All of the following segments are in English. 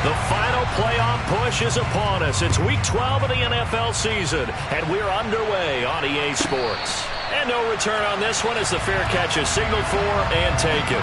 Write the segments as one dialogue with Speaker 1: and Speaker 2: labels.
Speaker 1: The final playoff push is upon us. It's Week 12 of the NFL season, and we're underway on EA Sports. And no return on this one as the fair catch is signaled for and taken.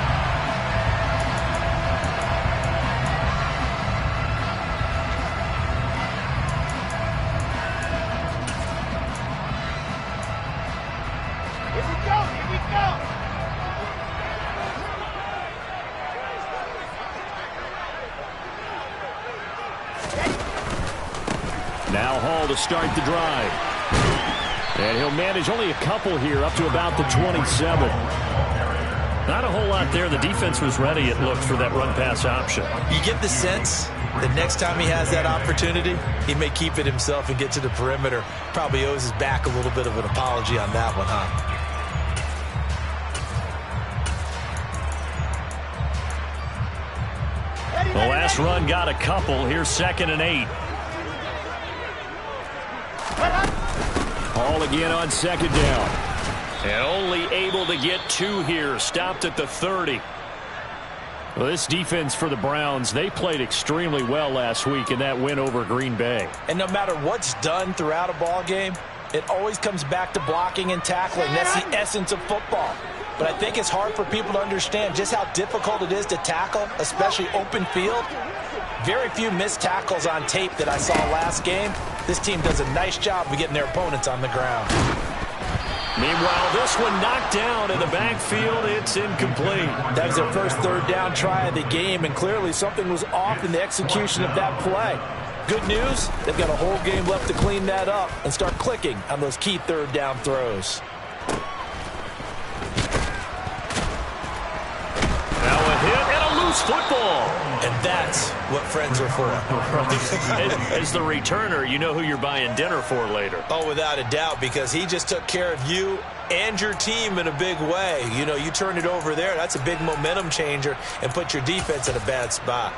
Speaker 1: Now Hall to start the drive. And he'll manage only a couple here up to about the 27. Not a whole lot there. The defense was ready, it looked, for that run-pass option.
Speaker 2: You get the sense that next time he has that opportunity, he may keep it himself and get to the perimeter. Probably owes his back a little bit of an apology on that one, huh?
Speaker 1: The last run got a couple. Here's 2nd and 8. Hall again on 2nd down. And only able to get 2 here. Stopped at the 30. Well, this defense for the Browns, they played extremely well last week in that win over Green Bay.
Speaker 2: And no matter what's done throughout a ball game, it always comes back to blocking and tackling. That's the essence of football. But I think it's hard for people to understand just how difficult it is to tackle, especially open field. Very few missed tackles on tape that I saw last game. This team does a nice job of getting their opponents on the ground.
Speaker 1: Meanwhile, this one knocked down in the backfield. It's incomplete.
Speaker 2: That was their first 3rd down try of the game, and clearly something was off in the execution of that play. Good news, they've got a whole game left to clean that up and start clicking on those key 3rd down throws.
Speaker 1: Now a hit and a loose football.
Speaker 2: And that's what friends are for.
Speaker 1: As the returner, you know who you're buying dinner for later.
Speaker 2: Oh, without a doubt, because he just took care of you and your team in a big way. You know, you turn it over there, that's a big momentum changer and put your defense in a bad spot.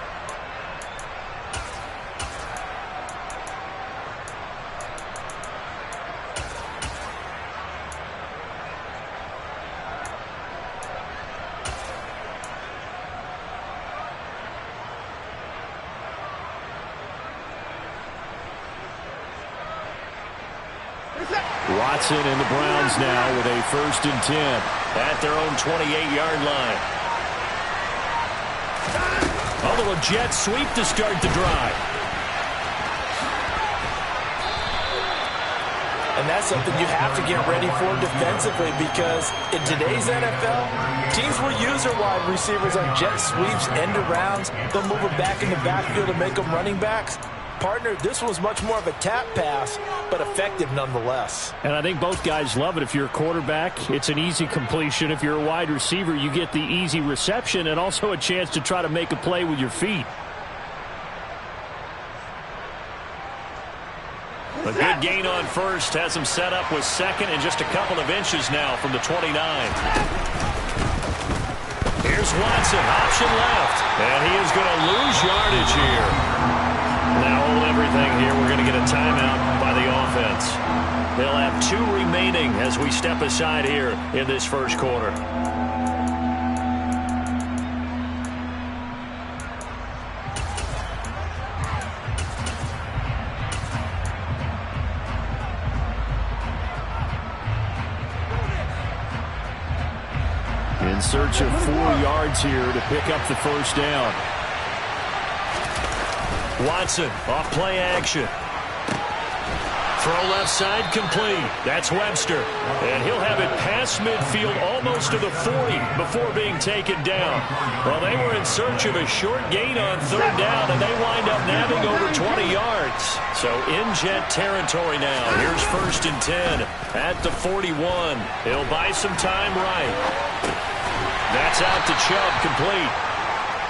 Speaker 1: Watson and the Browns now with a 1st and 10 at their own 28-yard line. A little jet sweep to start the drive.
Speaker 2: And that's something you have to get ready for defensively, because in today's NFL, teams will use their wide receivers on jet sweeps, end arounds. They'll move them back in the backfield and make them running backs. Partner, this was much more of a tap pass, but effective nonetheless.
Speaker 1: And I think both guys love it. If you're a quarterback, it's an easy completion. If you're a wide receiver, you get the easy reception and also a chance to try to make a play with your feet. A good gain on 1st has him set up with 2nd and just a couple of inches now from the 29. Here's Watson, option left, and he is going to lose yardage here. Now hold everything here. We're going to get a timeout by the offense. They'll have 2 remaining as we step aside here in this 1st quarter. In search of 4 yards here to pick up the 1st down. Watson off play action. Throw left side complete. That's Webster. And he'll have it past midfield almost to the 40 before being taken down. Well, they were in search of a short gain on 3rd down, and they wind up nabbing over 20 yards. So in jet territory now. Here's 1st and 10 at the 41. He'll buy some time right. That's out to Chubb, complete.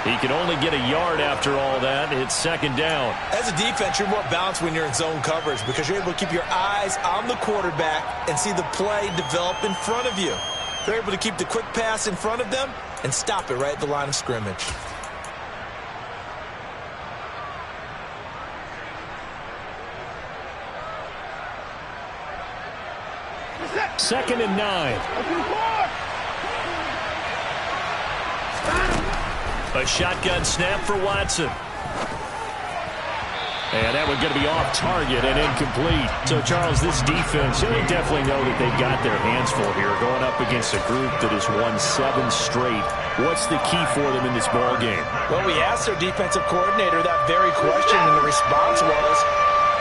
Speaker 1: He can only get a yard after all that. It's 2nd down.
Speaker 2: As a defense, you're more balanced when you're in zone coverage because you're able to keep your eyes on the quarterback and see the play develop in front of you. They're able to keep the quick pass in front of them and stop it right at the line of scrimmage.
Speaker 1: Second and 9. A shotgun snap for Watson. And that one going to be off target and incomplete. So, Charles, this defense, they definitely know that they've got their hands full here going up against a group that has won 7 straight. What's the key for them in this ball game?
Speaker 2: Well, we asked their defensive coordinator that very question, and the response was,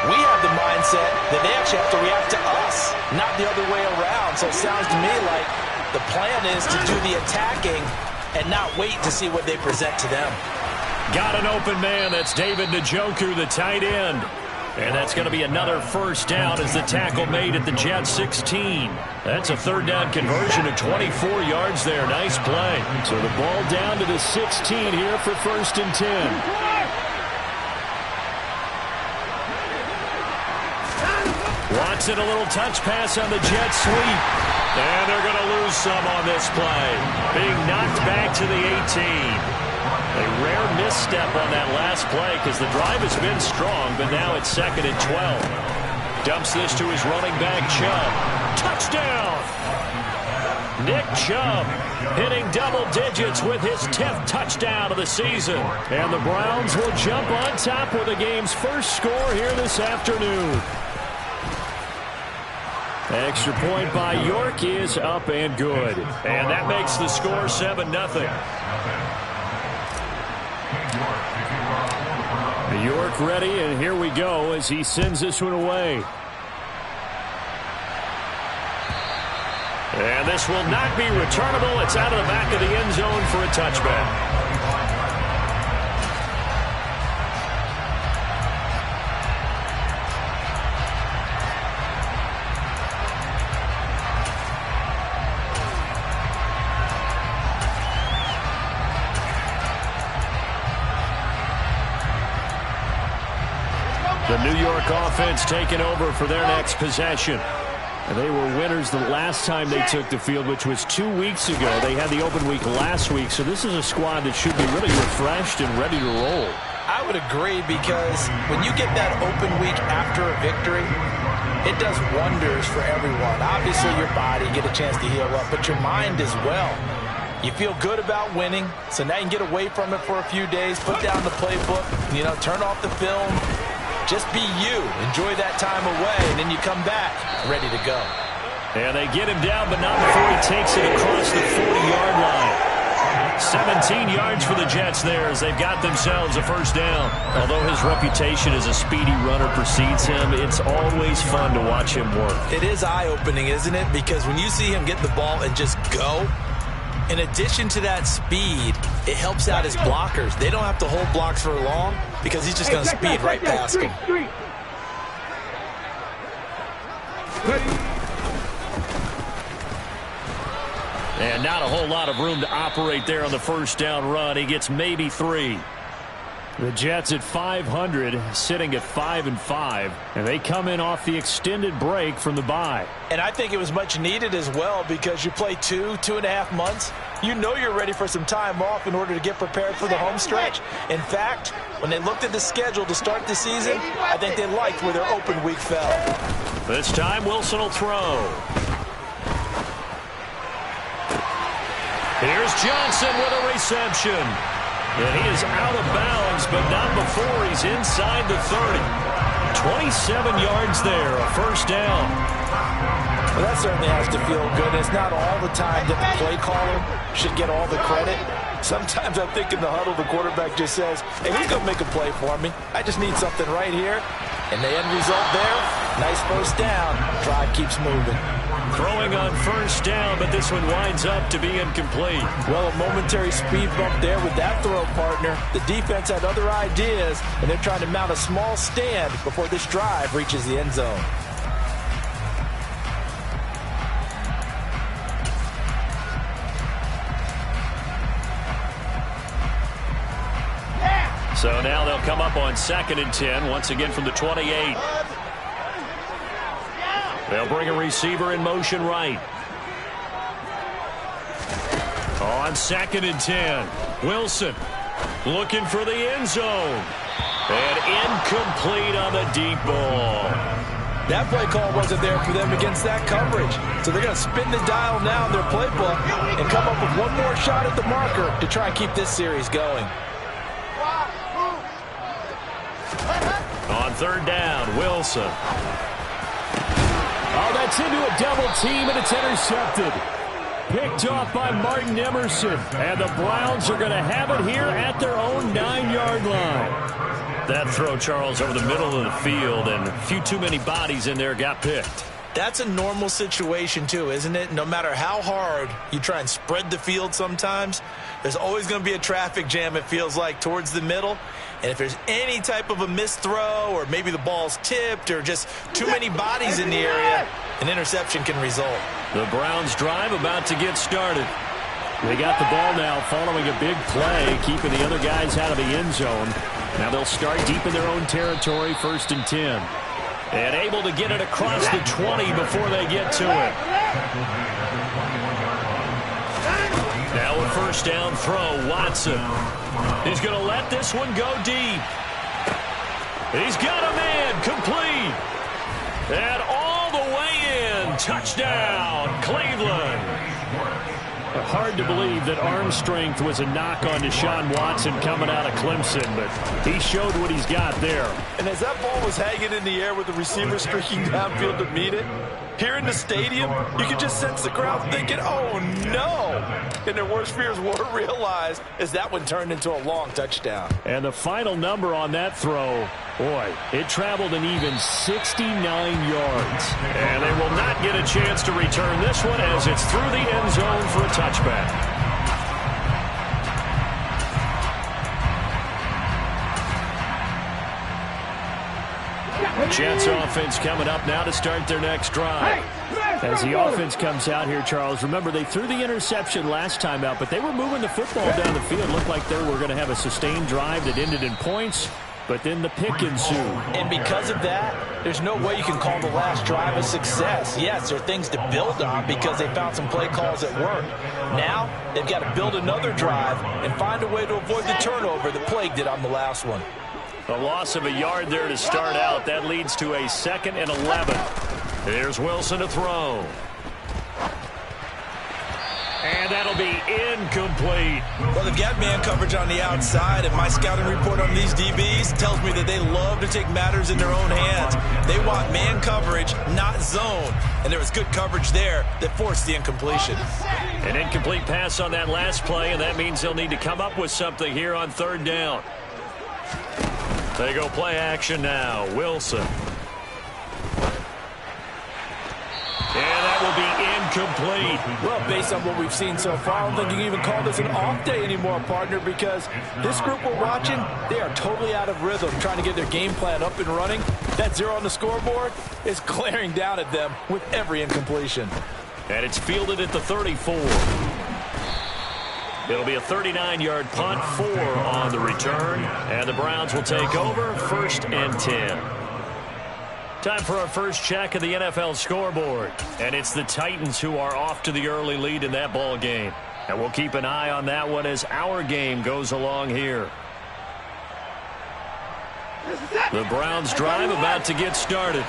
Speaker 2: we have the mindset that they actually have to react to us, not the other way around. So it sounds to me like the plan is to do the attacking and not wait to see what they present to them.
Speaker 1: Got an open man. That's David Njoku, the tight end. And that's going to be another first down as the tackle made at the Jets 16. That's a third down conversion of 24 yards there. Nice play. So the ball down to the 16 here for 1st and 10. Watson, a little touch pass on the jet sweep. And they're going to lose some on this play. Being knocked back to the 18. A rare misstep on that last play because the drive has been strong, but now it's 2nd and 12. Dumps this to his running back, Chubb. Touchdown! Nick Chubb hitting double digits with his 10th touchdown of the season. And the Browns will jump on top with the game's first score here this afternoon. Extra point by York is up and good. And that makes the score 7-0. York ready, and here we go as he sends this one away. And this will not be returnable. It's out of the back of the end zone for a touchback. The New York offense taking over for their next possession. And they were winners the last time they took the field, which was 2 weeks ago. They had the open week last week, so this is a squad that should be really refreshed and ready to roll.
Speaker 2: I would agree, because when you get that open week after a victory, it does wonders for everyone. Obviously, your body get a chance to heal up, but your mind as well. You feel good about winning, so now you can get away from it for a few days, put down the playbook, turn off the film. Just be you. Enjoy that time away, and then you come back ready to go.
Speaker 1: And they get him down, but not before he takes it across the 40-yard line. 17 yards for the Jets there as they've got themselves a first down. Although his reputation as a speedy runner precedes him, it's always fun to watch him work.
Speaker 2: It is eye-opening, isn't it? Because when you see him get the ball and just go, in addition to that speed, it helps out his blockers. They don't have to hold blocks for long because he's just going to speed right past them.
Speaker 1: And not a whole lot of room to operate there on the first down run. He gets maybe 3. The Jets at 500, sitting at 5-5, and they come in off the extended break from the bye.
Speaker 2: And I think it was much needed as well, because you play 2.5 months. You know you're ready for some time off in order to get prepared for the home stretch. In fact, when they looked at the schedule to start the season, I think they liked where their open week fell.
Speaker 1: This time Wilson will throw. Here's Johnson with a reception. And he is out of bounds, but not before he's inside the 30. 27 yards there, a first down.
Speaker 2: Well, that certainly has to feel good. It's not all the time that the play caller should get all the credit. Sometimes I think in the huddle, the quarterback just says, hey, who's going to make a play for me? I just need something right here. And the end result there, nice first down. Drive keeps moving.
Speaker 1: Throwing on first down, but this one winds up to be incomplete.
Speaker 2: Well, a momentary speed bump there with that throw, partner. The defense had other ideas, and they're trying to mount a small stand before this drive reaches the end zone.
Speaker 1: So now they'll come up on 2nd and 10, once again from the 28. They'll bring a receiver in motion right. On 2nd and 10, Wilson looking for the end zone. And incomplete on the deep ball.
Speaker 2: That play call wasn't there for them against that coverage. So they're going to spin the dial now in their playbook and come up with one more shot at the marker to try and keep this series going.
Speaker 1: On third down, Wilson.
Speaker 3: Oh, that's into a double team, and it's intercepted. Picked off by Martin Emerson. And the Browns are going to have it here at their own 9-yard line.
Speaker 1: That throw, Charles, over the middle of the field, and a few too many bodies in there got picked.
Speaker 2: That's a normal situation, too, isn't it? No matter how hard you try and spread the field sometimes, there's always going to be a traffic jam, it feels like, towards the middle. And if there's any type of a missed throw or maybe the ball's tipped or just too many bodies in the area, an interception can result.
Speaker 1: The Browns drive about to get started.
Speaker 3: They got the ball now following a big play, keeping the other guys out of the end zone. Now they'll start deep in their own territory, 1st and 10.
Speaker 1: And able to get it across the 20 before they get to it. Now a first down throw, Watson. He's going to let this one go deep. He's got a man, complete. And all the way in, touchdown, Cleveland.
Speaker 3: Hard to believe that arm strength was a knock on Deshaun Watson coming out of Clemson, but he showed what he's got there.
Speaker 2: And as that ball was hanging in the air with the receiver streaking downfield to meet it, here in the stadium, you could just sense the crowd thinking, oh, no. And their worst fears were realized as that one turned into a long touchdown.
Speaker 3: And the final number on that throw, boy, it traveled an even 69 yards.
Speaker 1: And they will not get a chance to return this one as it's through the end zone for a touchback.
Speaker 3: Jets offense coming up now to start their next drive. As the offense comes out here, Charles, remember they threw the interception last time out, but they were moving the football down the field. Looked like they were going to have a sustained drive that ended in points, but then the pick ensued.
Speaker 2: And because of that, there's no way you can call the last drive a success. Yes, there are things to build on because they found some play calls that worked. Now, they've got to build another drive and find a way to avoid the turnover that plagued it on the last one.
Speaker 1: A loss of a yard there to start out. That leads to a 2nd and 11. Here's Wilson to throw. And that'll be incomplete.
Speaker 2: Well, they've got man coverage on the outside, and my scouting report on these DBs tells me that they love to take matters in their own hands. They want man coverage, not zone. And there was good coverage there that forced the incompletion.
Speaker 1: An incomplete pass on that last play, and that means they'll need to come up with something here on 3rd down. They go play action now. Wilson. And that will be incomplete.
Speaker 2: Well, based on what we've seen so far, I don't think you can even call this an off day anymore, partner, because this group we're watching, they are totally out of rhythm, trying to get their game plan up and running. That 0 on the scoreboard is glaring down at them with every incompletion.
Speaker 1: And it's fielded at the 34. It'll be a 39-yard punt, 4 on the return, and the Browns will take over, 1st and 10. Time for our first check of the NFL scoreboard, and it's the Titans who are off to the early lead in that ball game. And we'll keep an eye on that one as our game goes along here. The Browns drive about to get started.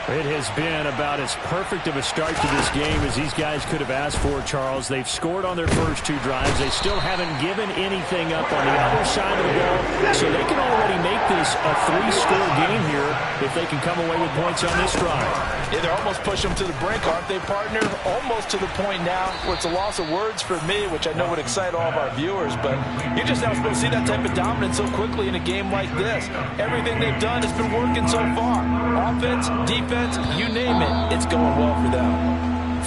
Speaker 3: It has been about as perfect of a start to this game as these guys could have asked for, Charles. They've scored on their first 2 drives. They still haven't given anything up on the other side of the ball, so they can already make this a 3-score game here if they can come away with points on this drive.
Speaker 2: Yeah, they're almost pushing them to the brink, aren't they, partner? Almost to the point now where it's a loss of words for me, which I know would excite all of our viewers, but you're just not supposed to see that type of dominance so quickly in a game like this. Everything they've done has been working so far. Offense, defense, you name it, it's going well for them.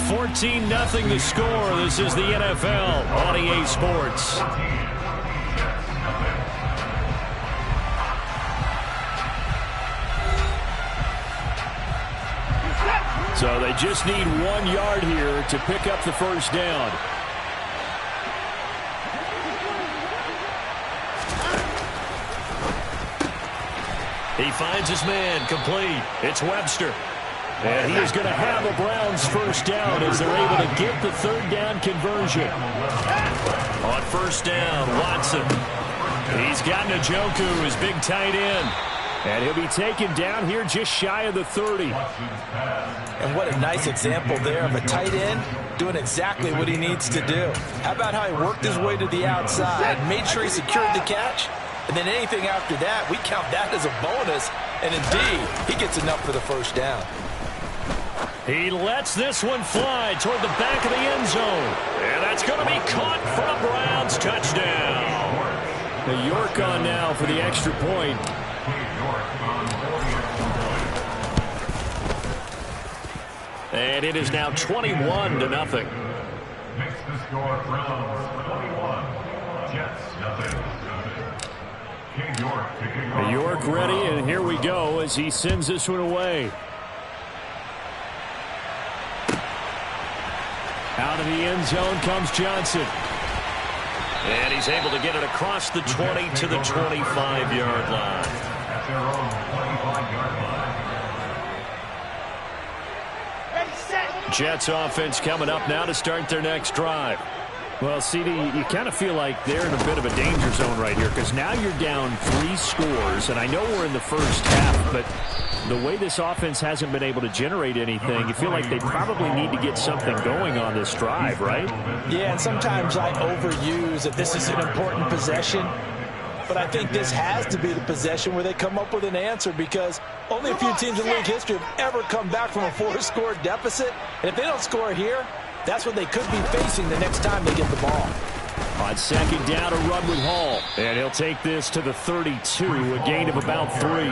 Speaker 1: 14-0 the score. This is the NFL on EA Sports.
Speaker 3: So they just need 1 yard here to pick up the first down.
Speaker 1: He finds his man, complete. It's Webster. And he is going to have the Browns first down as they're able to get the 3rd down conversion. On first down, Watson. He's got Njoku, his big tight end.
Speaker 3: And he'll be taken down here just shy of the 30.
Speaker 2: And what a nice example there of a tight end doing exactly what he needs to do. How about how he worked his way to the outside, made sure he secured the catch, and then anything after that, we count that as a bonus And indeed, he gets enough for the first down.
Speaker 1: He lets this one fly toward the back of the end zone. And that's going to be caught for a Browns touchdown.
Speaker 3: The York on now for the extra point.
Speaker 1: And it is now 21-0.
Speaker 4: Makes the score Browns 21, Jets nothing. King York kicking off.
Speaker 3: York ready, and here we go as he sends this one away. Out of the end zone comes Johnson.
Speaker 1: And he's able to get it across the 20 to the 25-yard line.
Speaker 4: At their own 25-yard line.
Speaker 1: Jets offense coming up now to start their next drive.
Speaker 3: Well, CD, you kind of feel like they're in a bit of a danger zone right here because now you're down 3 scores, and I know we're in the first half, but the way this offense hasn't been able to generate anything, you feel like they probably need to get something going on this drive, right?
Speaker 2: Yeah, and sometimes I overuse that this is an important possession, but I think this has to be the possession where they come up with an answer because only a few teams in league history have ever come back from a 4-score deficit, and if they don't score here, that's what they could be facing the next time they get the ball.
Speaker 3: On second down, a run with Hall. And he'll take this to the 32, a gain of about 3.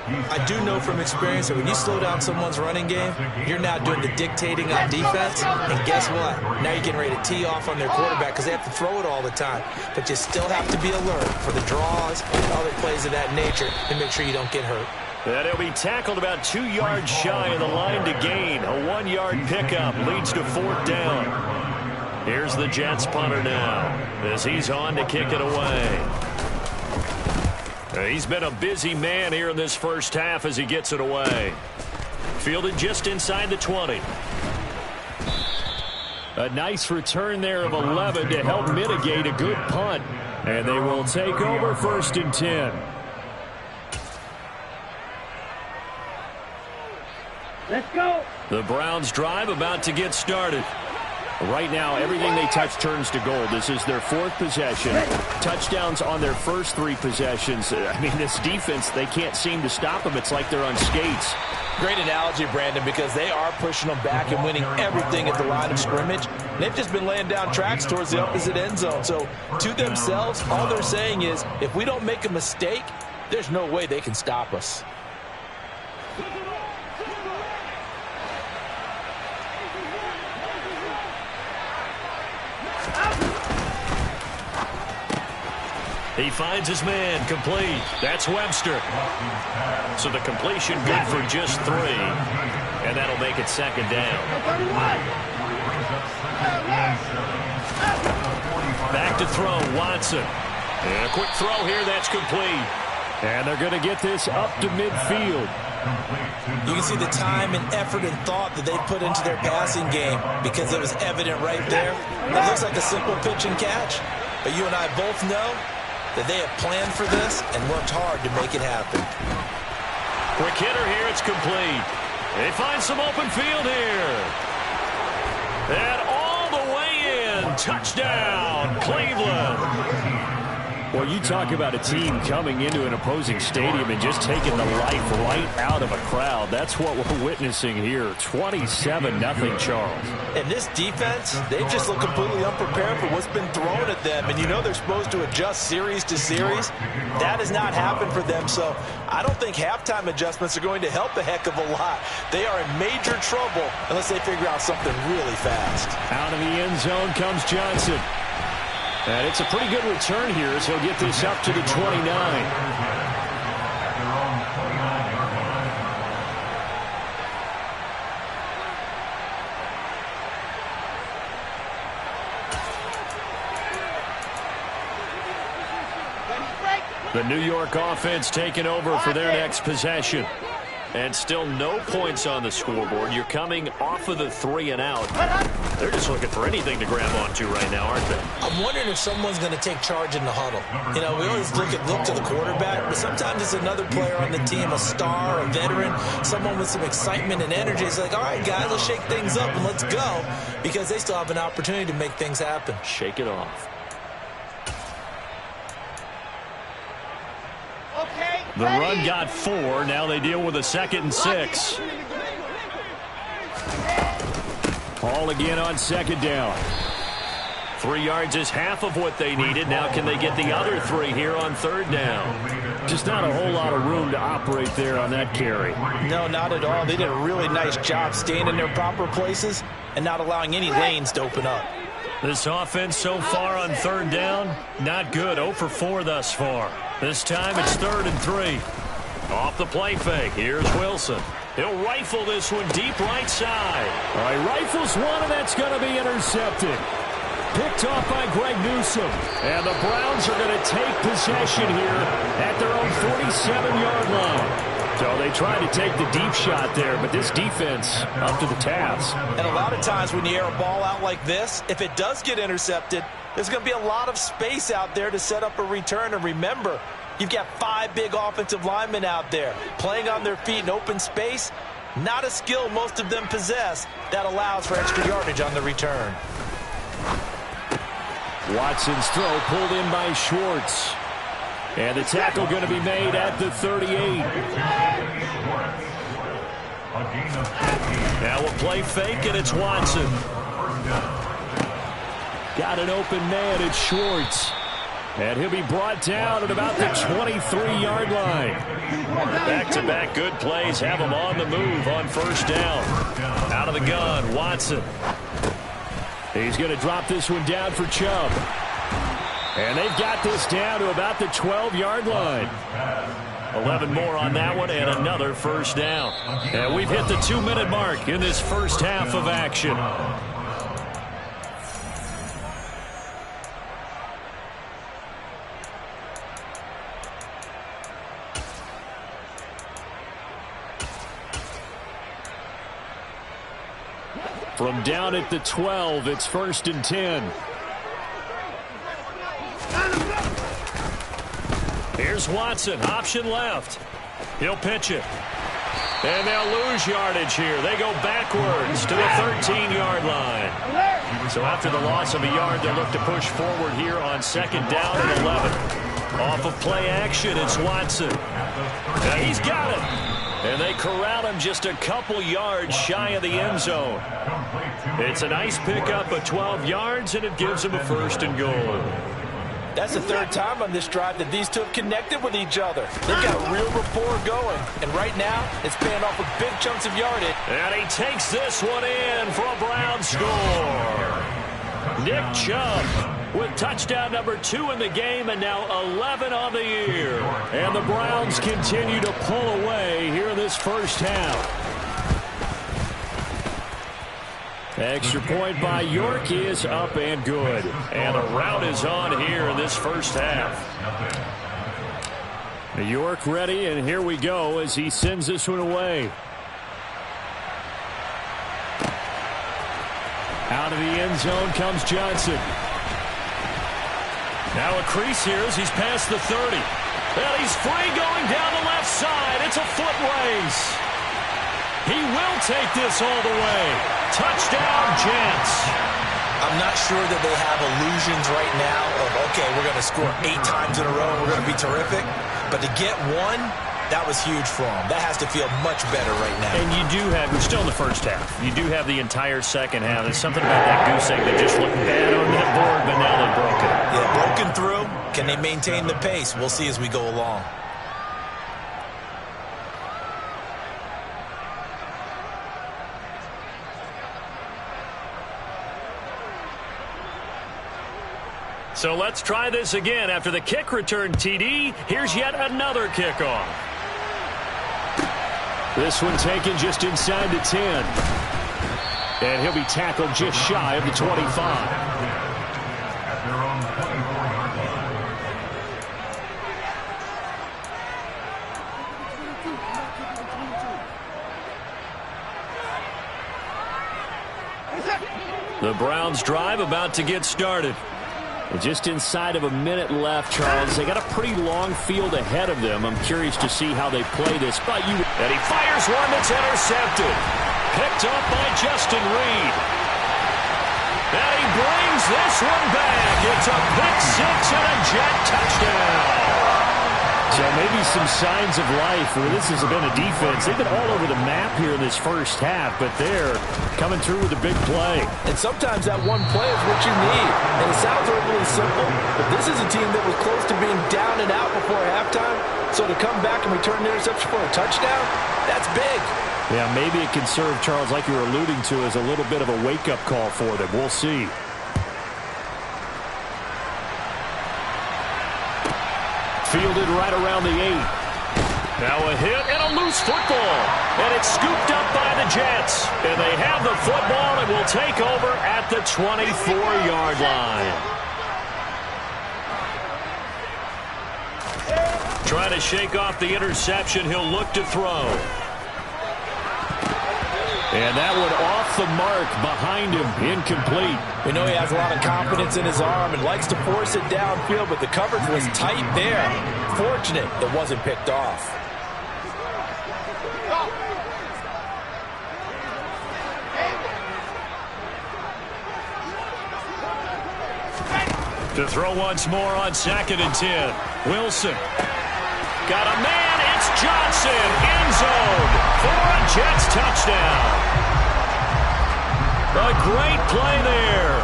Speaker 2: I do know from experience that when you slow down someone's running game, you're now doing the dictating on defense. And guess what? Now you're getting ready to tee off on their quarterback because they have to throw it all the time. But you still have to be alert for the draws and other plays of that nature and make sure you don't get hurt.
Speaker 1: And he'll be tackled about 2 yards shy of the line to gain. A 1-yard pickup leads to 4th down. Here's the Jets punter now as he's on to kick it away. He's been a busy man here in this first half as he gets it away. Fielded just inside the 20.
Speaker 3: A nice return there of 11 to help mitigate a good punt. And they will take over 1st and 10.
Speaker 5: Let's go.
Speaker 1: The Browns drive about to get started.
Speaker 3: Right now, everything they touch turns to gold. This is their 4th possession. Touchdowns on their first 3 possessions. I mean, this defense, they can't seem to stop them. It's like they're on skates.
Speaker 2: Great analogy, Brandon, because they are pushing them back and winning everything at the line of scrimmage. They've just been laying down tracks towards the opposite end zone. So, to themselves, all they're saying is, if we don't make a mistake, there's no way they can stop us.
Speaker 1: He finds his man, complete. That's Webster. So the completion good for just 3. And that'll make it 2nd down. Back to throw, Watson. And a quick throw here, that's complete.
Speaker 3: And they're going to get this up to midfield.
Speaker 2: You can see the time and effort and thought that they put into their passing game because it was evident right there. It looks like a simple pitch and catch. But you and I both know that they have planned for this and worked hard to make it happen.
Speaker 1: Quick hitter here, it's complete. They find some open field here. And all the way in. Touchdown, Cleveland.
Speaker 3: Well, you talk about a team coming into an opposing stadium and just taking the life right out of a crowd. That's what we're witnessing here. 27-0 Charles.
Speaker 2: And this defense, they just look completely unprepared for what's been thrown at them. And you know they're supposed to adjust series to series. That has not happened for them. So I don't think halftime adjustments are going to help a heck of a lot. They are in major trouble unless they figure out something really fast.
Speaker 3: Out of the end zone comes Johnson. And it's a pretty good return here as he'll get this up to the 29.
Speaker 1: The New York offense taking over for their next possession. And still no points on the scoreboard. You're coming off of the 3 and out. They're just looking for anything to grab onto right now, aren't they?
Speaker 2: I'm wondering if someone's going to take charge in the huddle. You know, we always look to the quarterback, but sometimes it's another player on the team, a star, a veteran, someone with some excitement and energy. It's like, all right, guys, let's shake things up and let's go, because they still have an opportunity to make things happen.
Speaker 1: Shake it off.
Speaker 5: Okay,
Speaker 1: The run got 4. Now they deal with a 2nd and 6. Hall again on 2nd down. 3 yards is half of what they needed. Now can they get the other 3 here on 3rd down?
Speaker 3: Just not a whole lot of room to operate there on that carry.
Speaker 2: No, not at all. They did a really nice job staying in their proper places and not allowing any lanes to open up.
Speaker 1: This offense so far on 3rd down, not good. 0 for 4 thus far. This time it's 3rd and 3. Off the play fake. Here's Wilson. He'll rifle this one deep right side.
Speaker 3: All right, rifles one, and that's going to be intercepted. Picked off by Greg Newsome. And the Browns are going to take possession here at their own 47-yard line. So they tried to take the deep shot there, but this defense up to the task.
Speaker 2: And a lot of times when you air a ball out like this, if it does get intercepted, there's going to be a lot of space out there to set up a return. And remember, you've got 5 big offensive linemen out there playing on their feet in open space. Not a skill most of them possess that allows for extra yardage on the return.
Speaker 3: Watson's throw pulled in by Schwartz. And the tackle going to be made at the 38.
Speaker 1: Now a play fake, and it's Watson.
Speaker 3: Got an open man, it's Schwartz. And he'll be brought down at about the 23-yard line.
Speaker 1: Back-to-back good plays have him on the move on 1st down. Out of the gun, Watson.
Speaker 3: He's going to drop this one down for Chubb. And they've got this down to about the 12-yard line.
Speaker 1: 11 more on that one and another 1st down. And we've hit the 2-minute mark in this first half of action.
Speaker 3: From down at the 12, it's 1st and 10.
Speaker 1: Here's Watson, option left. He'll pitch it. And they'll lose yardage here. They go backwards to the 13-yard line. So after the loss of a yard, they'll look to push forward here on 2nd down and 11. Off of play action, it's Watson. And he's got it. And they corral him just a couple yards shy of the end zone. It's a nice pickup of 12 yards, and it gives him a 1st and goal.
Speaker 2: That's the 3rd time on this drive that these two have connected with each other. They've got real rapport going. And right now, it's paying off with big chunks of yardage.
Speaker 1: And he takes this one in for a Brown score. Nick Chubb with touchdown number 2 in the game, and now 11 on the year.
Speaker 3: And the Browns continue to pull away here in this first half. Extra point by York is up and good.
Speaker 1: And a rout is on here in this first half.
Speaker 3: York ready, and here we go as he sends this one away. Out of the end zone comes Johnson.
Speaker 1: Now a crease here as he's past the 30. And he's free going down the left side. It's a foot race. He will take this all the way. Touchdown, Jets.
Speaker 2: I'm not sure that they have illusions right now of, okay, we're going to score 8 times in a row and we're going to be terrific. But to get one, that was huge for them. That has to feel much better right now.
Speaker 1: And you do have, we're still in the first half. You do have the entire second half. There's something about that goose egg that just looked bad on that board, but now they've broken it.
Speaker 2: Yeah, broken through. Can they maintain the pace? We'll see as we go along.
Speaker 1: So let's try this again. After the kick return TD, here's yet another kickoff.
Speaker 3: This one taken just inside the 10. And he'll be tackled just shy of the 25.
Speaker 4: At their own 24-yard line.
Speaker 1: The Browns drive about to get started.
Speaker 3: Just inside of a minute left, Charles. They got a pretty long field ahead of them. I'm curious to see how they play this.
Speaker 1: And he fires one that's intercepted. Picked up by Justin Reed. And he brings this one back. It's a pick 6 and a Jet touchdown.
Speaker 3: So maybe some signs of life. Where this has been a defense. They've been all over the map here in this first half, but they're coming through with a big play.
Speaker 2: And sometimes that one play is what you need. And it sounds overly simple, but this is a team that was close to being down and out before halftime. So to come back and return the interception for a touchdown, that's big.
Speaker 3: Yeah, maybe it can serve, Charles, like you were alluding to, as a little bit of a wake-up call for them. We'll see. Fielded right around the 8. Now a hit and a loose football. And it's scooped up by the Jets. And they have the football and will take over at the 24-yard line. Trying to shake off the interception. He'll look to throw. And that one off the mark behind him, incomplete.
Speaker 2: We know he has a lot of confidence in his arm and likes to force it downfield, but the coverage was tight there. Fortunate it wasn't picked off.
Speaker 1: To throw once more on 2nd and 10. Wilson. Got a man. It's Johnson. End zone for a Jets touchdown. A great play there.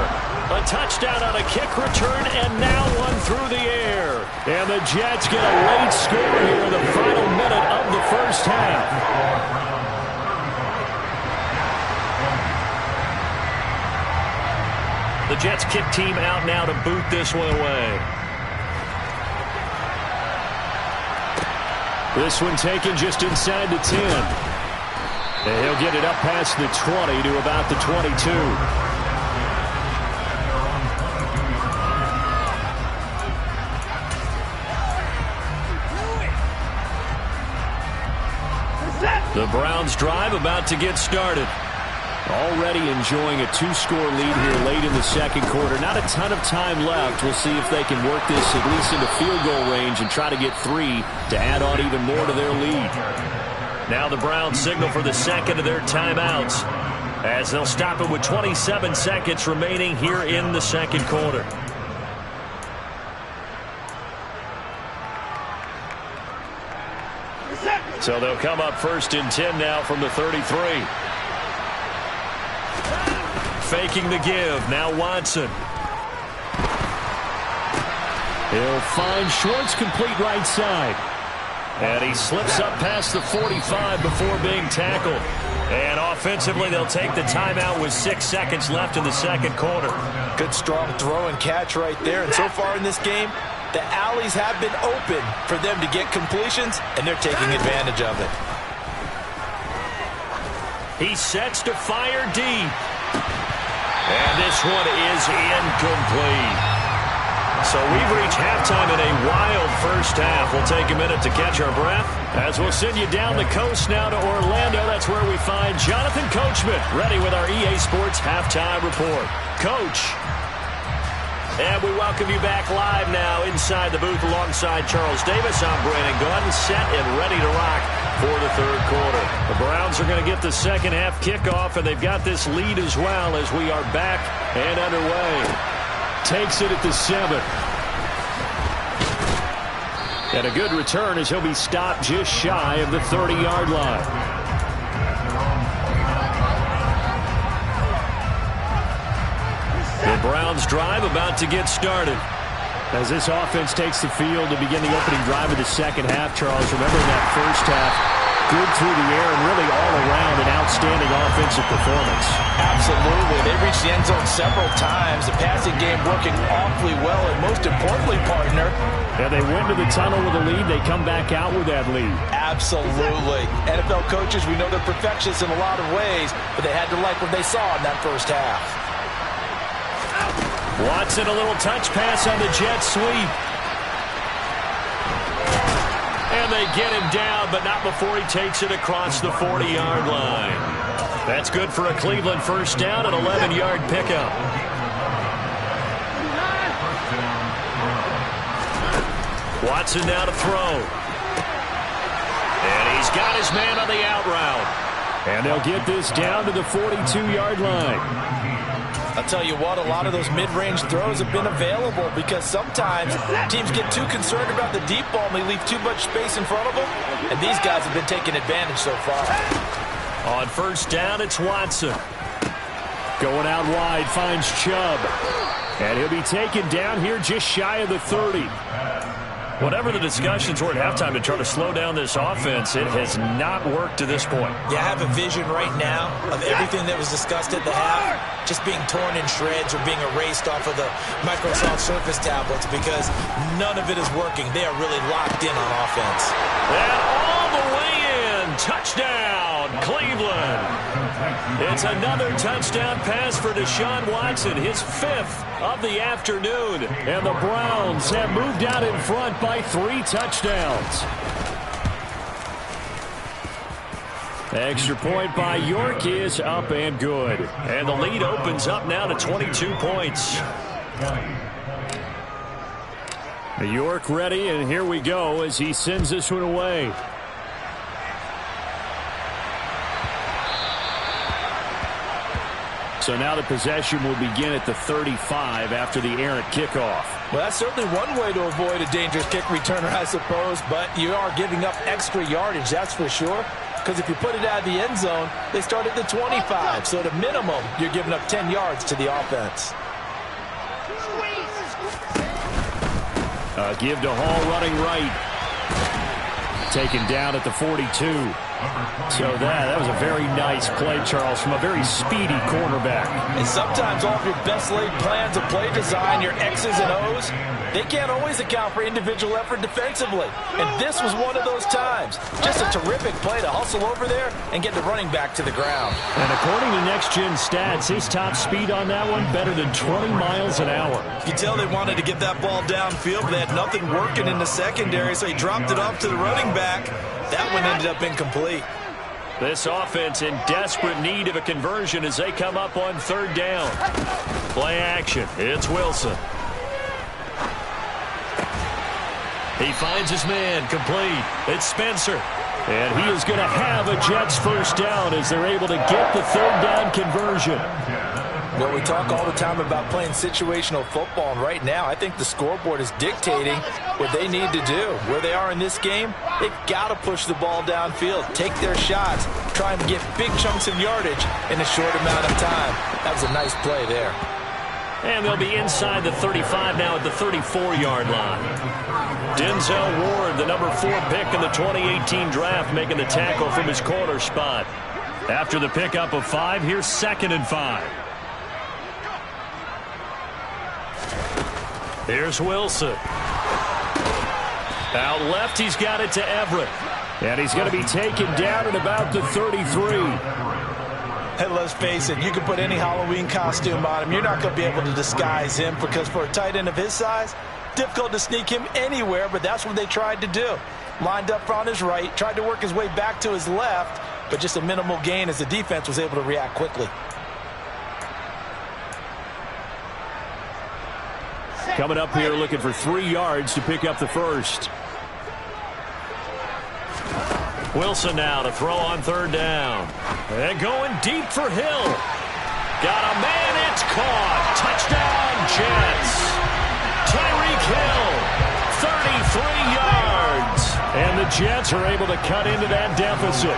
Speaker 1: A touchdown on a kick return, and now one through the air. And the Jets get a late score here in the final minute of the first half. The Jets kick team out now to boot this one away. This one taken just inside the 10. And he'll get it up past the 20 to about the 22. The Browns drive about to get started. Already enjoying a 2-score lead here late in the second quarter. Not a ton of time left. We'll see if they can work this at least into field goal range and try to get 3 to add on even more to their lead. Now the Browns signal for the second of their timeouts as they'll stop it with 27 seconds remaining here in the second quarter. So they'll come up 1st and 10 now from the 33. Faking the give. Now Watson. He'll find Schwartz complete right side. And he slips up past the 45 before being tackled. And offensively, they'll take the timeout with 6 seconds left in the second quarter.
Speaker 2: Good strong throw and catch right there. And so far in this game, the alleys have been open for them to get completions, and they're taking advantage of it.
Speaker 1: He sets to fire deep. And this one is incomplete. So we've reached halftime in a wild first half. We'll take a minute to catch our breath as we'll send you down the coast now to Orlando. That's where we find Jonathan Coachman ready with our EA Sports Halftime Report. Coach. And we welcome you back live now inside the booth alongside Charles Davis. I'm Brandon Gaudin, set and ready to rock for the third quarter. The Browns are going to get the second half kickoff, and they've got this lead as well as we are back and underway. Takes it at the 7. And a good return as he'll be stopped just shy of the 30-yard line. The Browns drive about to get started. As this offense takes the field to begin the opening drive of the second half, Charles, remember that first half, good through the air and really all around an outstanding offensive performance.
Speaker 2: Absolutely. They reached the end zone several times. The passing game working awfully well, and most importantly, partner.
Speaker 3: Yeah, they went to the tunnel with a lead. They come back out with that lead.
Speaker 2: Absolutely. NFL coaches, we know they're perfectionists in a lot of ways, but they had to like what they saw in that first half.
Speaker 1: Watson, a little touch pass on the jet sweep. And they get him down, but not before he takes it across the 40-yard line. That's good for a Cleveland first down, an 11-yard pickup. Watson now to throw. And he's got his man on the out route.
Speaker 3: And they'll get this down to the 42-yard line.
Speaker 2: I'll tell you what, a lot of those mid-range throws have been available because sometimes teams get too concerned about the deep ball and they leave too much space in front of them, and these guys have been taking advantage so far.
Speaker 1: On first down, it's Watson. Going out wide, finds Chubb. And he'll be taken down here just shy of the 30. Whatever the discussions were at halftime to try to slow down this offense, it has not worked to this point.
Speaker 2: Yeah, I have a vision right now of everything that was discussed at the half just being torn in shreds or being erased off of the Microsoft Surface tablets because none of it is working. They are really locked in on offense.
Speaker 1: And all the way in. Touchdown, Cleveland. It's another touchdown pass for Deshaun Watson, his 5th of the afternoon. And the Browns have moved out in front by 3 touchdowns. Extra point by York is up and good. And the lead opens up now to 22 points. York ready, and here we go as he sends this one away. So now the possession will begin at the 35 after the errant kickoff.
Speaker 2: Well, that's certainly one way to avoid a dangerous kick returner, I suppose, but you are giving up extra yardage, that's for sure. Because if you put it out of the end zone, they start at the 25. So at a minimum, you're giving up 10 yards to the offense.
Speaker 1: Give to Hall running right. Taken down at the 42. So that was a very nice play, Charles, from a very speedy cornerback.
Speaker 2: And sometimes all of your best laid plans of play design, your X's and O's, they can't always account for individual effort defensively. And this was one of those times. Just a terrific play to hustle over there and get the running back to the ground.
Speaker 1: And according to Next Gen Stats, his top speed on that one better than 20 miles an hour.
Speaker 2: You can tell they wanted to get that ball downfield, but they had nothing working in the secondary, so he dropped it off to the running back. That one ended up incomplete.
Speaker 1: This offense in desperate need of a conversion as they come up on 3rd down. Play action. It's Wilson. He finds his man complete. It's Spencer. And he is going to have a Jets first down as they're able to get the 3rd down conversion.
Speaker 2: Well, we talk all the time about playing situational football, and right now I think the scoreboard is dictating what they need to do. Where they are in this game, they've got to push the ball downfield, take their shots, try and get big chunks of yardage in a short amount of time. That was a nice play there.
Speaker 1: And they'll be inside the 35 now at the 34-yard line. Denzel Ward, the number 4 pick in the 2018 draft, making the tackle from his corner spot. After the pickup of 5, here's 2nd and 5. Here's Wilson. Out left, he's got it to Everett. And he's going to be taken down at about the 33.
Speaker 2: Hey, let's face it, you can put any Halloween costume on him. You're not going to be able to disguise him because for a tight end of his size, difficult to sneak him anywhere, but that's what they tried to do. Lined up on his right, tried to work his way back to his left, but just a minimal gain as the defense was able to react quickly.
Speaker 1: Coming up here looking for 3 yards to pick up the first. Wilson now to throw on 3rd down. And going deep for Hill. Got a man, it's caught. Touchdown, Jets. Tyreek Hill, 33 yards. And the Jets are able to cut into that deficit.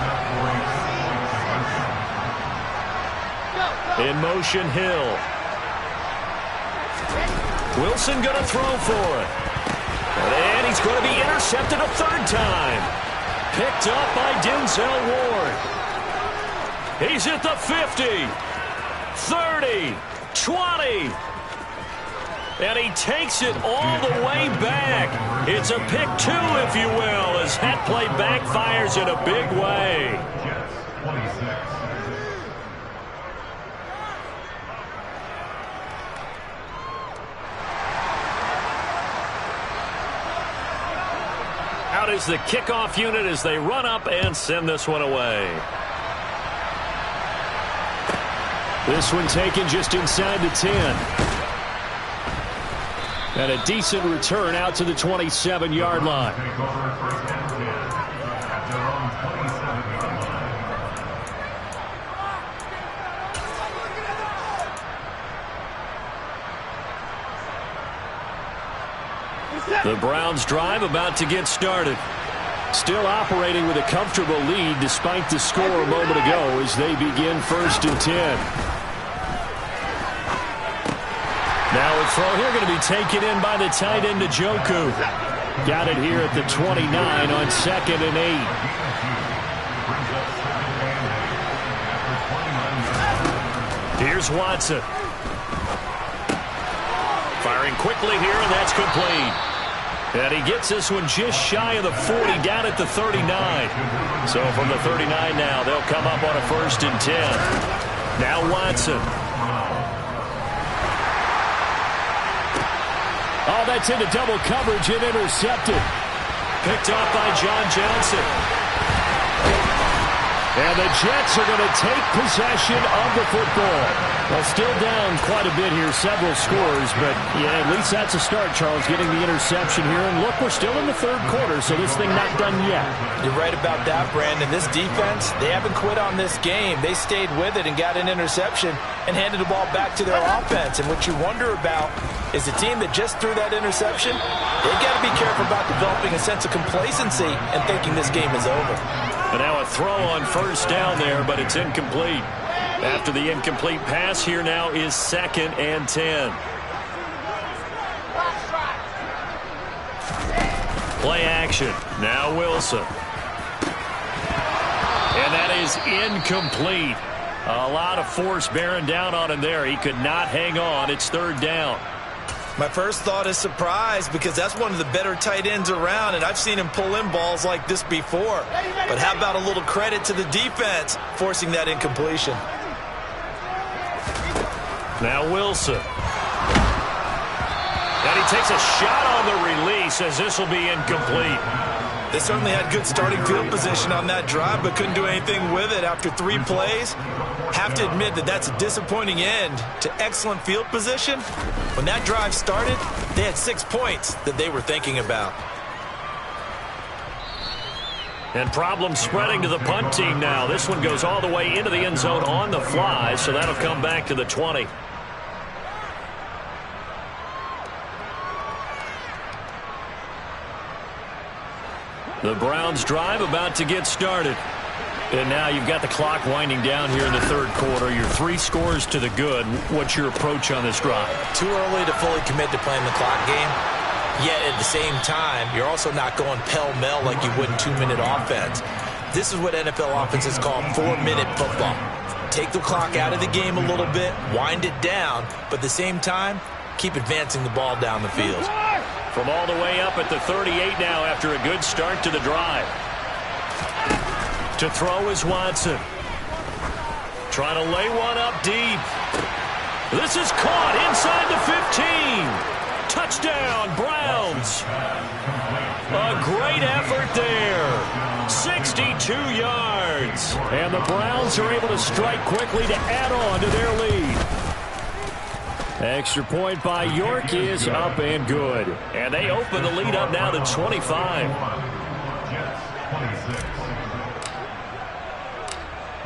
Speaker 1: In motion, Hill. Wilson going to throw for it. And he's going to be intercepted a 3rd time. Picked up by Denzel Ward. He's at the 50, 30, 20. And he takes it all the way back. It's a pick 2, if you will, as that play backfires in a big way. Out is the kickoff unit as they run up and send this one away. This one taken just inside the 10. And a decent return out to the 27-yard line. The Browns drive about to get started.
Speaker 3: Still operating with a comfortable lead despite the score a moment ago as they begin 1st and 10. Now a throw here going to be taken in by the tight end Njoku. Got it here at the 29 on 2nd and 8. Here's Watson. Firing quickly here, and that's complete. And he gets this one just shy of the 40, down at the 39. So from the 39 now, they'll come up on a 1st and 10. Now Watson. Oh, that's into double coverage and intercepted. Picked off by John Johnson. And the Jets are going to take possession of the football. Well, still down quite a bit here, several scores, but yeah, at least that's a start, Charles, getting the interception here. And look, we're still in the 3rd quarter, so this thing not done yet.
Speaker 2: You're right about that, Brandon. This defense, they haven't quit on this game. They stayed with it and got an interception and handed the ball back to their offense. And what you wonder about is the team that just threw that interception, they've got to be careful about developing a sense of complacency and thinking this game is over.
Speaker 1: And now a throw on 1st down there, but it's incomplete. After the incomplete pass, here now is 2nd and 10. Play action. Now Wilson. And that is incomplete. A lot of force bearing down on him there. He could not hang on. It's 3rd down.
Speaker 2: My first thought is surprise because that's one of the better tight ends around, and I've seen him pull in balls like this before. But how about a little credit to the defense forcing that incompletion?
Speaker 1: Now Wilson. And he takes a shot on the release as this will be incomplete.
Speaker 2: They certainly had good starting field position on that drive, but couldn't do anything with it after 3 plays. Have to admit that that's a disappointing end to excellent field position. When that drive started, they had 6 points that they were thinking about.
Speaker 1: And problems spreading to the punt team now. This one goes all the way into the end zone on the fly, so that'll come back to the 20. The Browns drive about to get started. And now you've got the clock winding down here in the 3rd quarter. You're 3 scores to the good. What's your approach on this drive?
Speaker 2: Too early to fully commit to playing the clock game. Yet at the same time, you're also not going pell-mell like you would in 2-minute offense. This is what NFL offenses call 4-minute football. Take the clock out of the game a little bit, wind it down, but at the same time, keep advancing the ball down the field.
Speaker 1: From all the way up at the 38 now after a good start to the drive. To throw is Watson. Trying to lay one up deep. This is caught inside the 15. Touchdown, Browns. A great effort there. 62 yards.
Speaker 3: And the Browns are able to strike quickly to add on to their lead. Extra point by York is up and good.
Speaker 1: And they open the lead up now to 25.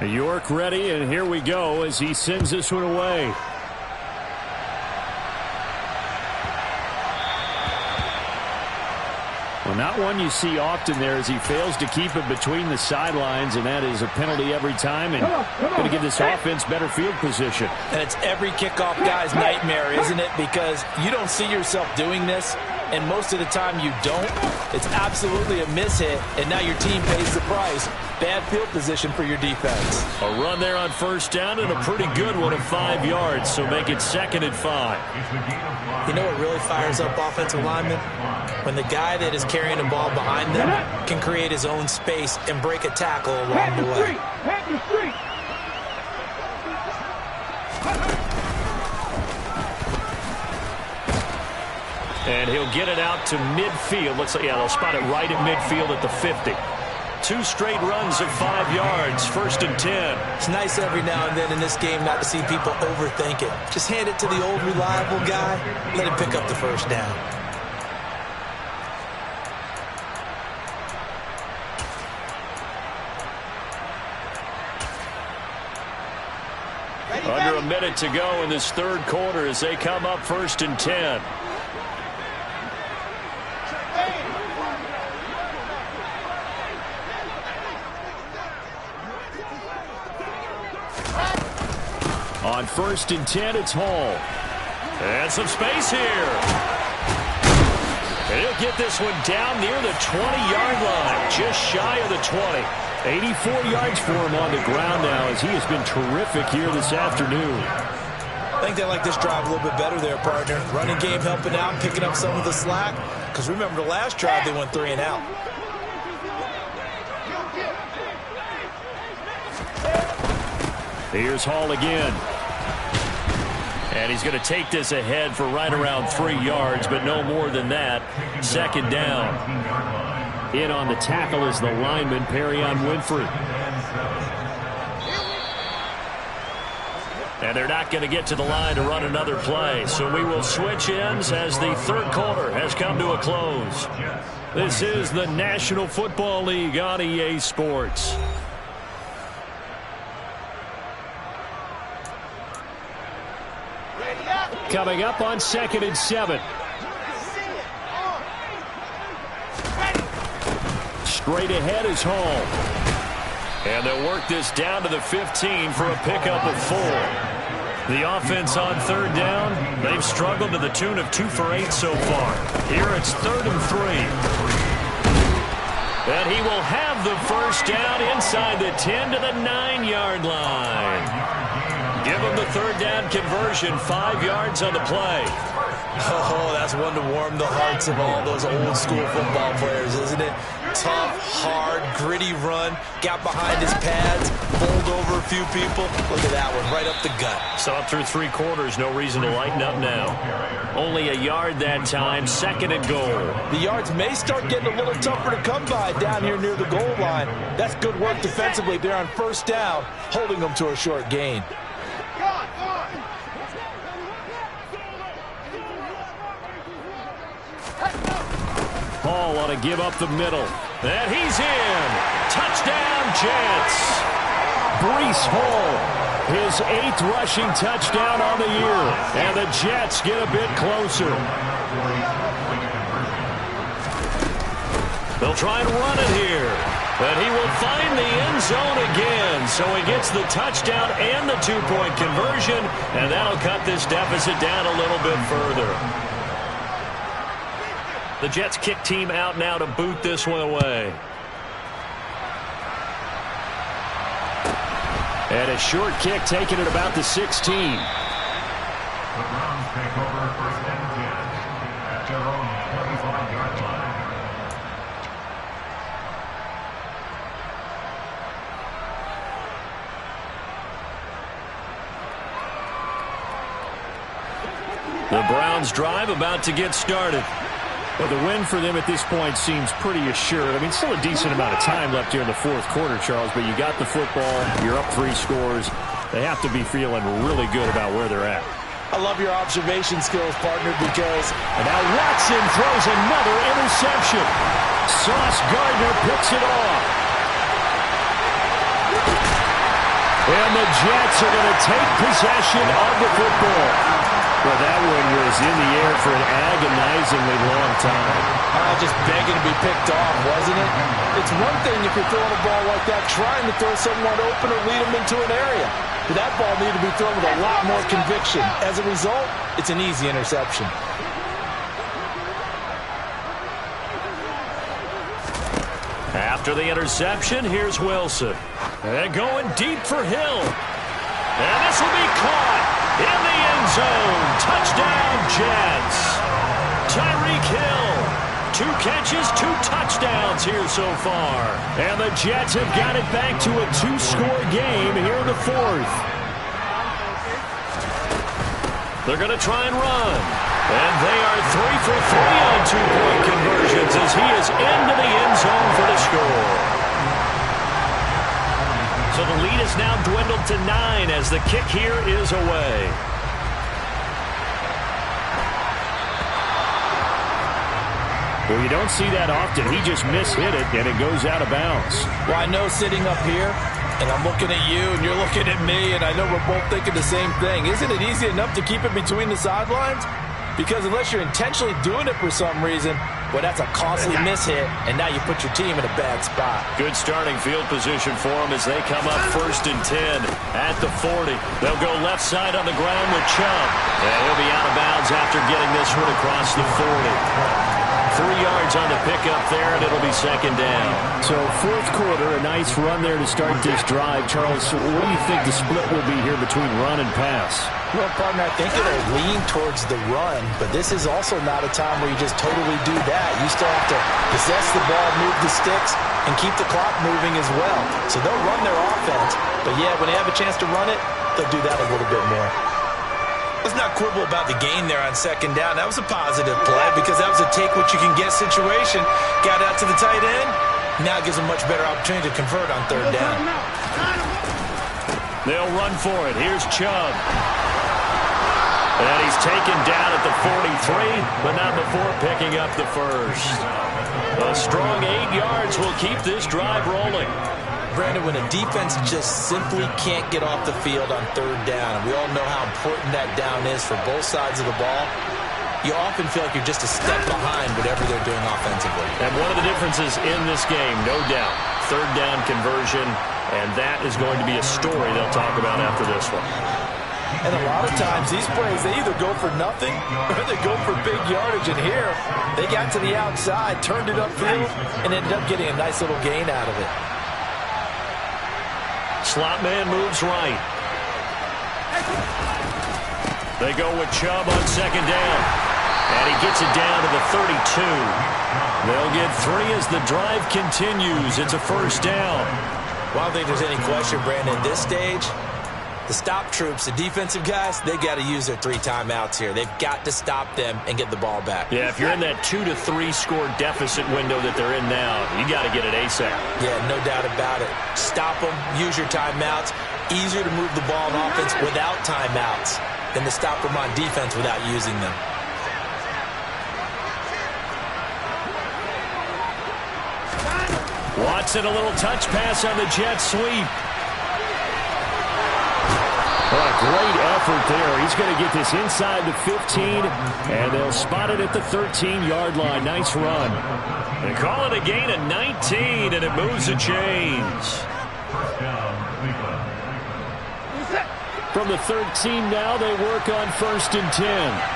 Speaker 3: York ready, and here we go as he sends this one away. Well, not one you see often there as he fails to keep it between the sidelines, and that is a penalty every time, and going to give this offense better field position.
Speaker 2: And it's every kickoff guy's nightmare, isn't it? Because you don't see yourself doing this, and most of the time you don't. It's absolutely a mishit, and now your team pays the price. Bad field position for your defense.
Speaker 1: A run there on 1st down and a pretty good one of 5 yards, so make it 2nd and 5.
Speaker 2: You know what really fires up offensive linemen? When the guy that is carrying the ball behind them can create his own space and break a tackle along the way.
Speaker 1: And he'll get it out to midfield. Looks like, yeah, they'll spot it right at midfield at the 50. 2 straight runs of 5 yards, 1st and 10.
Speaker 2: It's nice every now and then in this game not to see people overthink it. Just hand it to the old reliable guy, let him pick up the 1st down.
Speaker 1: Under a minute to go in this 3rd quarter as they come up 1st and 10.
Speaker 3: On 1st and 10, it's Hall.
Speaker 1: And some space here. And he'll get this one down near the 20-yard line, just shy of the 20.
Speaker 3: 84 yards for him on the ground now as he has been terrific here this afternoon.
Speaker 2: I think they like this drive a little bit better there, partner. Running game helping out, picking up some of the slack. Because remember, the last drive they went 3 and out.
Speaker 3: Here's Hall again.
Speaker 1: And he's going to take this ahead for right around 3 yards, but no more than that. 2nd down.
Speaker 3: In on the tackle is the lineman, Perrion Winfrey.
Speaker 1: And they're not going to get to the line to run another play. So we will switch ends as the 3rd quarter has come to a close. This is the National Football League on EA Sports.
Speaker 3: Coming up on 2nd and 7. Straight ahead is Hall.
Speaker 1: And they'll work this down to the 15 for a pickup of 4. The offense on 3rd down, they've struggled to the tune of 2 for 8 so far. Here it's 3rd and 3. And he will have the 1st down inside the 10 to the 9-yard line. Give him the 3rd down conversion, 5 yards on the play.
Speaker 2: Oh, that's one to warm the hearts of all those old school football players, isn't it? Tough, hard, gritty run. Got behind his pads, bowled over a few people. Look at that one, right up the gut.
Speaker 1: Saw it through 3 quarters, no reason to lighten up now. Only a yard that time, 2nd and goal.
Speaker 2: The yards may start getting a little tougher to come by down here near the goal line. That's good work defensively there on 1st down, holding them to a short gain.
Speaker 3: Hall ought to give up the middle.
Speaker 1: And he's in. Touchdown, Jets.
Speaker 3: Breece Hall, his 8th rushing touchdown on the year. And the Jets get a bit closer.
Speaker 1: They'll try and run it here. But he will find the end zone again. So he gets the touchdown and the 2-point conversion. And that'll cut this deficit down a little bit further. The Jets kick team out now to boot this one away.
Speaker 3: And a short kick taken at about the 16.
Speaker 4: The Browns take over 1st and 10 at their own 25-yard line.
Speaker 1: The Browns drive about to get started.
Speaker 3: Well, the win for them at this point seems pretty assured. I mean, still a decent amount of time left here in the 4th quarter, Charles, but you got the football, you're up 3 scores. They have to be feeling really good about where they're at.
Speaker 2: I love your observation skills, partner, because...
Speaker 3: And now Watson throws another interception. Sauce Gardner picks it off. And the Jets are going to take possession of the football. Well, that one was in the air for an agonizingly long time.
Speaker 2: Just begging to be picked off, wasn't it? It's one thing if you're throwing a ball like that, trying to throw someone open or lead them into an area. But that ball needed to be thrown with a lot more conviction. As a result, it's an easy interception.
Speaker 1: After the interception, here's Wilson. And going deep for Hill. And this will be caught in the end zone. Touchdown, Jets. Tyreek Hill. 2 catches, 2 touchdowns here so far.
Speaker 3: And the Jets have got it back to a 2-score game here in the 4th.
Speaker 1: They're going to try and run. And they are 3 for 3 on 2-point conversions as he is into the end zone for the score. So the lead is now dwindled to 9 as the kick here is away.
Speaker 3: Well, you don't see that often. He just mishit it, and it goes out of bounds.
Speaker 2: Well, I know sitting up here, and I'm looking at you, and you're looking at me, and I know we're both thinking the same thing. Isn't it easy enough to keep it between the sidelines? Because unless you're intentionally doing it for some reason, Well, that's a costly mishit, and now you put your team in a bad spot.
Speaker 1: Good starting field position for them as they come up 1st and 10 at the 40. They'll go left side on the ground with Chubb. And he'll be out of bounds after getting this one across the 40. 3 yards on the pickup there, and it'll be 2nd down.
Speaker 3: So 4th quarter, a nice run there to start this drive. Charles, what do you think the split will be here between run and pass?
Speaker 2: Well, partner, I think it'll lean towards the run, but this is also not a time where you just totally do that. You still have to possess the ball, move the sticks, and keep the clock moving as well. So they'll run their offense, but yeah, when they have a chance to run it, they'll do that a little bit more.
Speaker 6: Let's not quibble about the gain there on 2nd down. That was a positive play because that was a take-what-you-can-get situation. Got out to the tight end. Now it gives them much better opportunity to convert on 3rd down.
Speaker 1: They'll run for it. Here's Chubb. And he's taken down at the 43, but not before picking up the first. A strong 8 yards will keep this drive rolling.
Speaker 2: Brandon, when a defense just simply can't get off the field on 3rd down, and we all know how important that down is for both sides of the ball, you often feel like you're just a step behind whatever they're doing offensively.
Speaker 1: And one of the differences in this game, no doubt, 3rd down conversion, and that is going to be a story they'll talk about after this one.
Speaker 2: And a lot of times, these plays, they either go for nothing or they go for big yardage. And here, they got to the outside, turned it upfield, and ended up getting a nice little gain out of it.
Speaker 1: Slot man moves right. They go with Chubb on 2nd down. And he gets it down to the 32. They'll get 3 as the drive continues. It's a 1st down.
Speaker 2: Well, I don't think there's any question, Brandon, at this stage, the stop troops, the defensive guys, they got to use their 3 timeouts here. They've got to stop them and get the ball back.
Speaker 1: Yeah, if you're in that 2 to 3 score deficit window that they're in now, you got to get it ASAP.
Speaker 2: Yeah, no doubt about it. Stop them, use your timeouts. Easier to move the ball on offense without timeouts than to stop them on defense without using them.
Speaker 1: Watson, a little touch pass on the jet sweep. Well, a great effort there. He's going to get this inside the 15, and they'll spot it at the 13-yard line. Nice run. They call it a gain of 19, and it moves the chains. From the 13 now, they work on 1st and 10.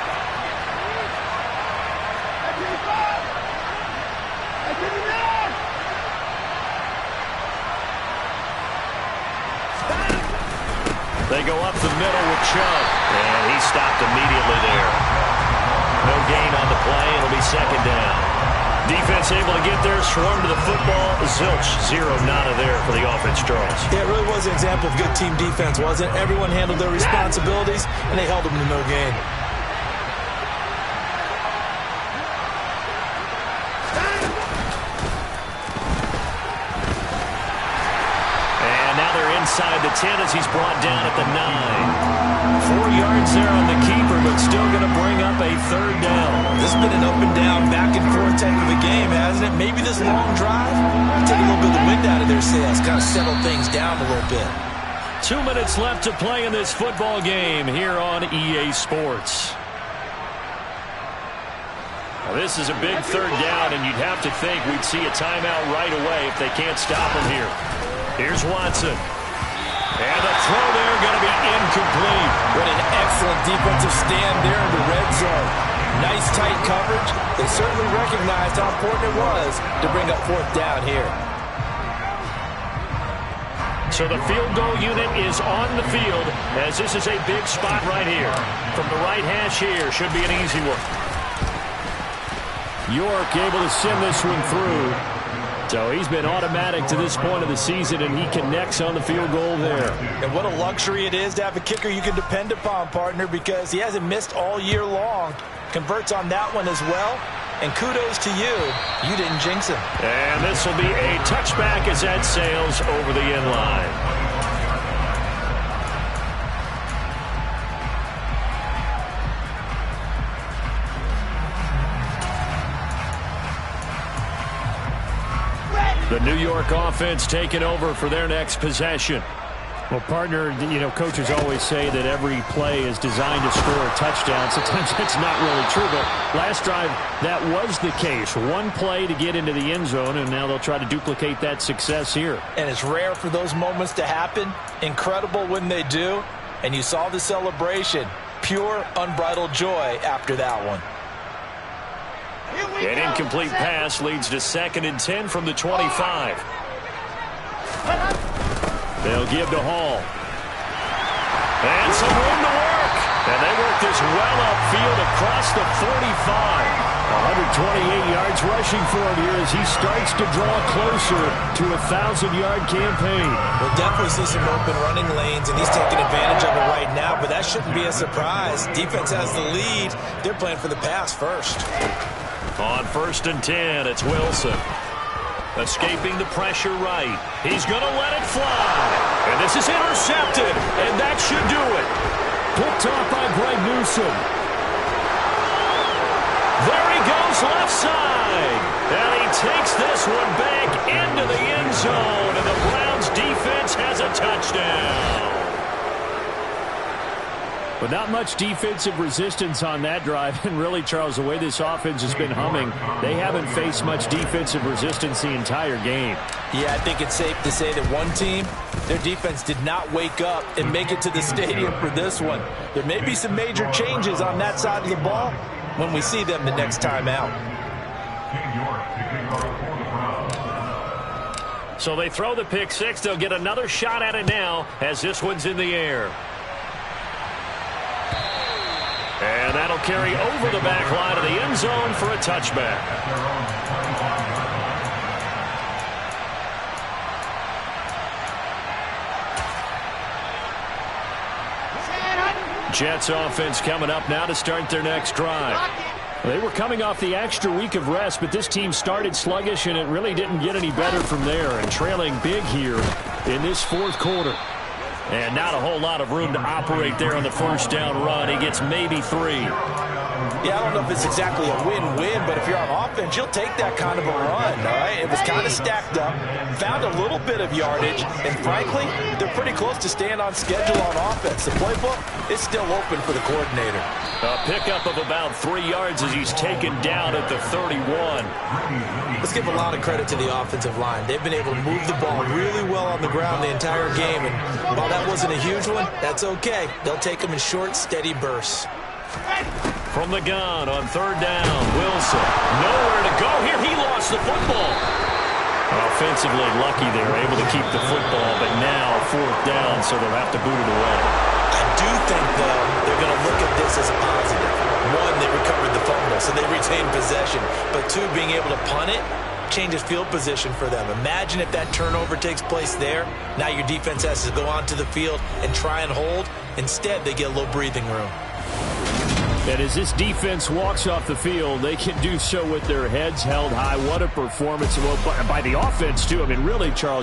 Speaker 1: They go up the middle with Chubb, and he stopped immediately there. No gain on the play. It'll be 2nd down. Defense able to get there, swarm to the football. Zilch, 0 nada there for the offense, Charles.
Speaker 2: Yeah, it really was an example of good team defense, wasn't it? Everyone handled their responsibilities, and they held them to no gain.
Speaker 1: Inside the 10 as he's brought down at the 9. 4 yards there on the keeper, but still going to bring up a 3rd down.
Speaker 2: This has been an up and down, back and forth type of a game, hasn't it? Maybe this long drive take a little bit of the wind out of their sails, kind of settle things down a little bit.
Speaker 1: 2 minutes left to play in this football game here on EA Sports. Now, this is a big 3rd down, and you'd have to think we'd see a timeout right away if they can't stop him here. Here's Watson. And the throw there going to be incomplete.
Speaker 2: What an excellent defensive stand there in the red zone. Nice tight coverage. They certainly recognized how important it was to bring up 4th down here.
Speaker 1: So the field goal unit is on the field as this is a big spot right here. From the right hash here, should be an easy one.
Speaker 3: York able to send this one through. So he's been automatic to this point of the season, and he connects on the field goal there.
Speaker 2: And what a luxury it is to have a kicker you can depend upon, partner, because he hasn't missed all year long. Converts on that one as well. And kudos to you. You didn't jinx him.
Speaker 1: And this will be a touchback as that sails over the end line. The New York offense taking over for their next possession.
Speaker 3: Well, partner, coaches always say that every play is designed to score a touchdown. Sometimes that's not really true, but last drive, that was the case. One play to get into the end zone, and now they'll try to duplicate that success here.
Speaker 2: And it's rare for those moments to happen. Incredible when they do. And you saw the celebration. Pure, unbridled joy after that one.
Speaker 1: An incomplete pass leads to 2nd and 10 from the 25. They'll give to Hall. And some room to work. And they work this well upfield across the 45. 128 yards rushing for him here as he starts to draw closer to a 1,000-yard campaign.
Speaker 6: We'll definitely see some open running lanes, and he's taking advantage of it right now, but that shouldn't be a surprise. Defense has the lead. They're playing for the pass first.
Speaker 1: On 1st and 10, it's Wilson. Escaping the pressure right. He's going to let it fly. And this is intercepted. And that should do it.
Speaker 3: Picked off by Greg Newsome.
Speaker 1: There he goes left side. And he takes this one back into the end zone. And the Browns defense has a touchdown.
Speaker 3: But not much defensive resistance on that drive. And really, Charles, the way this offense has been humming, they haven't faced much defensive resistance the entire game.
Speaker 2: Yeah, I think it's safe to say that one team, their defense did not wake up and make it to the stadium for this one. There may be some major changes on that side of the ball when we see them the next time out.
Speaker 1: So they throw the pick six. They'll get another shot at it now as this one's in the air. And that'll carry over the back line of the end zone for a touchback. Jets offense coming up now to start their next drive.
Speaker 3: They were coming off the extra week of rest, but this team started sluggish, and it really didn't get any better from there. And trailing big here in this 4th quarter.
Speaker 1: And not a whole lot of room to operate there on the first down run. He gets maybe 3.
Speaker 2: Yeah, I don't know if it's exactly a win-win, but if you're on offense, you'll take that kind of a run, all right? It was kind of stacked up, found a little bit of yardage, and frankly, they're pretty close to staying on schedule on offense. The playbook is still open for the coordinator.
Speaker 1: A pickup of about 3 yards as he's taken down at the 31.
Speaker 6: Let's give a lot of credit to the offensive line. They've been able to move the ball really well on the ground the entire game, and while that wasn't a huge one, that's okay. They'll take them in short, steady bursts.
Speaker 1: From the gun on 3rd down, Wilson. Nowhere to go here. He lost the football. Offensively lucky they were able to keep the football, but now 4th down, so they'll have to boot it away.
Speaker 6: I do think, though, they're going to look at this as a positive. 1, they recovered the fumble, so they retained possession. But 2, being able to punt it changes field position for them. Imagine if that turnover takes place there. Now your defense has to go onto the field and try and hold. Instead, they get a little breathing room.
Speaker 3: And as this defense walks off the field, they can do so with their heads held high. What a performance by the offense, too. I mean, really, Charles,